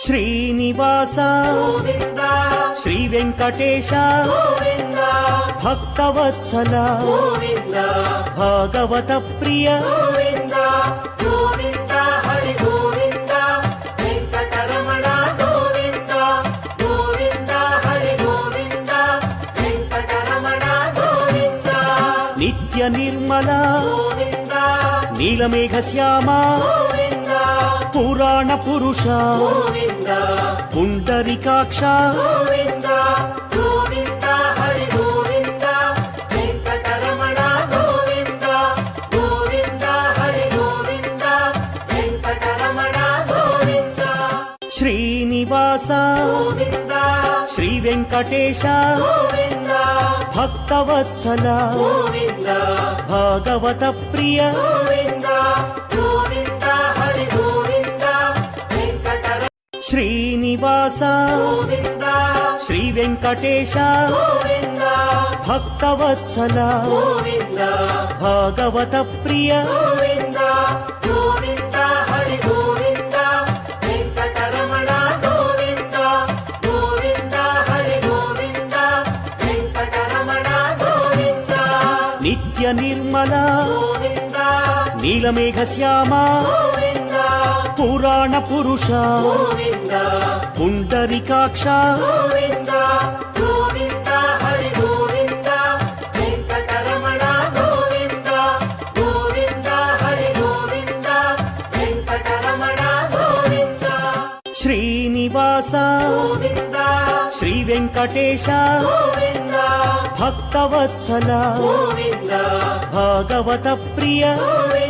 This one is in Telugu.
శ్రీనివాస గోవింద శ్రీ వెంకటేశ గోవింద భక్తవత్సల గోవింద భాగవత ప్రియ గోవింద గోవింద హరి గోవింద వెంకటరమణ గోవింద గోవింద హరి గోవింద వెంకటరమణ గోవింద నిత్య నిర్మల గోవింద నీలమేఘ శ్యామ గోవింద పురాణ పురుష గోవింద పుండరీకాక్ష గోవింద గోవింద హరి గోవింద వెంకటరమణ గోవింద గోవింద హరి గోవింద వెంకటరమణ గోవింద శ్రీనివాస గోవింద శ్రీ వెంకటేశ గోవింద భక్తవత్సల గోవింద భాగవత ప్రియ గోవింద గోవింద హరి గోవింద వెంకటరమణ శ్రీనివాస గోవింద శ్రీ వెంకటేశ గోవింద భక్తవత్సల గోవింద భాగవత ప్రియ గోవింద గోవింద హరి గోవింద వెంకటరమణ గోవింద గోవింద హరి గోవింద వెంకటరమణ గోవింద నిత్య నిర్మల గోవింద నీలమేఘ శ్యామ గోవింద పురాణ పురుష గోవింద పుండరీకాక్ష గోవింద గోవింద హరి గోవింద వెంకటరమణ గోవింద గోవింద హరి గోవింద వెంకటరమణ గోవింద శ్రీనివాస గోవింద శ్రీ వెంకటేశ గోవింద భక్తవత్సల గోవింద భాగవత ప్రియ గోవింద